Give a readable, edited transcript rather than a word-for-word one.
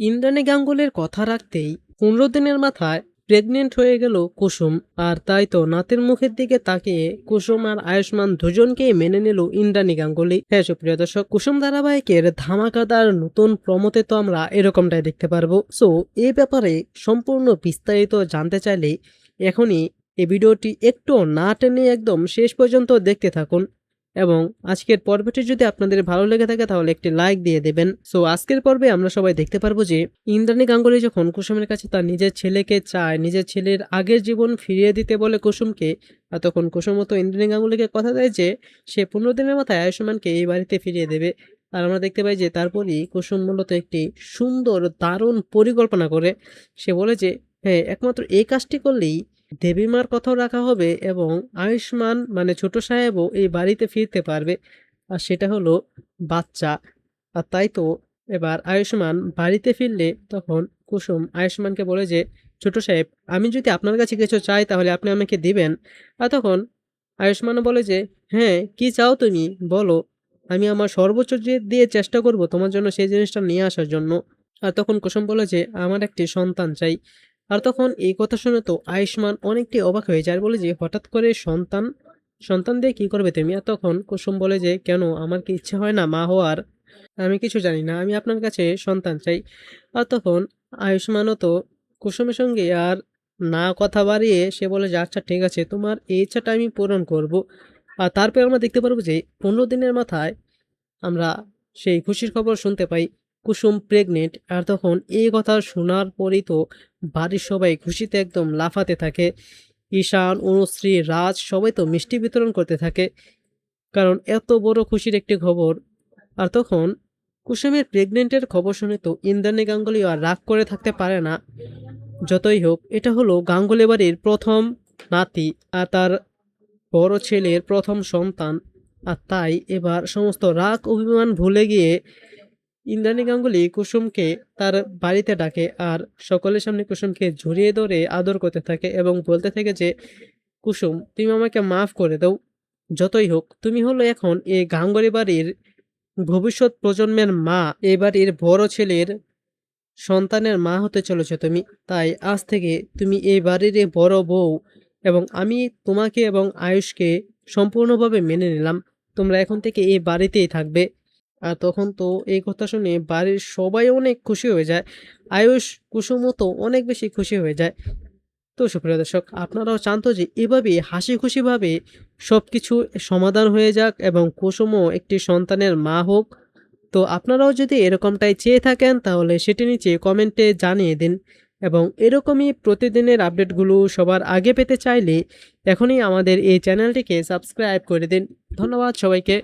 ইন্দ্রাণী গাঙ্গুলির কথা রাখতেই ১৫ দিনের মাথায় প্রেগনেন্ট হয়ে গেল কুসুম। আর তাই তো নাতের মুখের দিকে তাকিয়ে কুসুম আর আয়ুষ্মান দুজনকেই মেনে নিল ইন্দ্রাণী গাঙ্গুলি। হ্যাঁ সুপ্রিয় দর্শক, কুসুম ধারাবাহিকের ধামাকাদার নতুন প্রমোতে তো আমরা এরকমটাই দেখতে পারবো। সো এই ব্যাপারে সম্পূর্ণ বিস্তারিত জানতে চাইলে এখনই এই ভিডিওটি একটু না টেনে একদম শেষ পর্যন্ত দেখতে থাকুন, এবং আজকের পর্বটি যদি আপনাদের ভালো লেগে থাকে তাহলে একটি লাইক দিয়ে দেবেন। সো আজকের পর্বে আমরা সবাই দেখতে পারবো যে ইন্দ্রাণী গাঙ্গুলি যখন কুসুমের কাছে তার নিজের ছেলেকে চায়, নিজের ছেলের আগের জীবন ফিরিয়ে দিতে বলে কুসুমকে, আর তখন কুসুম তো ইন্দ্রাণী গাঙ্গুলিকে কথা দেয় যে সে ১৫ দিনের মাথায় আয়ুষ্মানকে এই বাড়িতে ফিরিয়ে দেবে। আর আমরা দেখতে পাই যে তারপরই কুসুম মূলত একটি সুন্দর দারুণ পরিকল্পনা করে। সে বলে যে হ্যাঁ, একমাত্র এই কাজটি করলেই দেবীমার কথাও রাখা হবে এবং আয়ুষ্মান মানে ছোট সাহেবও এই বাড়িতে ফিরতে পারবে। আর সেটা হলো বাচ্চা। আর তাই তো এবার আয়ুষ্মান বাড়িতে ফিরলে তখন কুসুম আয়ুষ্মানকে বলে যে ছোট সাহেব, আমি যদি আপনার কাছে কিছু চাই তাহলে আপনি আমাকে দিবেন। আর তখন আয়ুষ্মানও বলে যে হ্যাঁ, কি চাও তুমি বলো, আমি আমার সর্বোচ্চ দিয়ে চেষ্টা করব তোমার জন্য সেই জিনিসটা নিয়ে আসার জন্য। আর তখন কুসুম বলে যে আমার একটি সন্তান চাই। আর তখন এই কথা শুনে তো আয়ুষ্মান অনেকটি অবাক হয়ে যায়, আর বলে যে হঠাৎ করে সন্তান, সন্তান দিয়ে কি করবে তুমি? আর তখন কুসুম বলে যে কেন, আমার কি ইচ্ছে হয় না মা হওয়ার? আমি কিছু জানি না, আমি আপনার কাছে সন্তান চাই। আর তখন আয়ুষ্মানও তো কুসুমের সঙ্গে আর না কথা বাড়িয়ে সে বলে যে আচ্ছা ঠিক আছে, তোমার এই ইচ্ছাটা আমি পূরণ করব। আর তারপরে আমরা দেখতে পারবো যে ১৫ দিনের মাথায় আমরা সেই খুশির খবর শুনতে পাই কুসুম প্রেগনেন্ট। আর তখন এই কথা শোনার পরেই তো বাড়ির সবাই খুশিতে একদম লাফাতে থাকে। ঈশান, অনুশ্রী, রাজ সবাই তো মিষ্টি বিতরণ করতে থাকে, কারণ এত বড় খুশির একটি খবর। আর তখন কুসুমের প্রেগনেন্টের খবর শুনে তো ইন্দ্রাণী গাঙ্গুলি আর রাগ করে থাকতে পারে না। যতই হোক, এটা হলো গাঙ্গুলি বাড়ির প্রথম নাতি আর তার বড় ছেলের প্রথম সন্তান। আর তাই এবার সমস্ত রাগ অভিমান ভুলে গিয়ে ইন্দ্রাণী গাঙ্গুলি কুসুমকে তার বাড়িতে ডাকে আর সকলের সামনে কুসুমকে জড়িয়ে ধরে আদর করতে থাকে এবং বলতে থাকে যে কুসুম, তুমি আমাকে মাফ করে দাও। যতই হোক, তুমি হলো এখন এই গাঙ্গুলি বাড়ির ভবিষ্যৎ প্রজন্মের মা, এই বাড়ির বড় ছেলের সন্তানের মা হতে চলেছো তুমি। তাই আজ থেকে তুমি এই বাড়ির বড় বউ, এবং আমি তোমাকে এবং আয়ুষকে সম্পূর্ণভাবে মেনে নিলাম। তোমরা এখন থেকে এই বাড়িতেই থাকবে। আর তখন তো এই কথা শুনে বাড়ির সবাই অনেক খুশি হয়ে যায়। আয়ুষ, কুসুমও তো অনেক বেশি খুশি হয়ে যায়। তো সুপ্রিয় দর্শক, আপনারাও চান তো যে এভাবে হাসি খুশিভাবে সবকিছু সমাধান হয়ে যাক এবং কুসুমও একটি সন্তানের মা হোক। তো আপনারাও যদি এরকমটাই চেয়ে থাকেন তাহলে সেটি নিচে কমেন্টে জানিয়ে দিন, এবং এরকমই প্রতিদিনের আপডেটগুলো সবার আগে পেতে চাইলে এখনই আমাদের এই চ্যানেলটিকে সাবস্ক্রাইব করে দিন। ধন্যবাদ সবাইকে।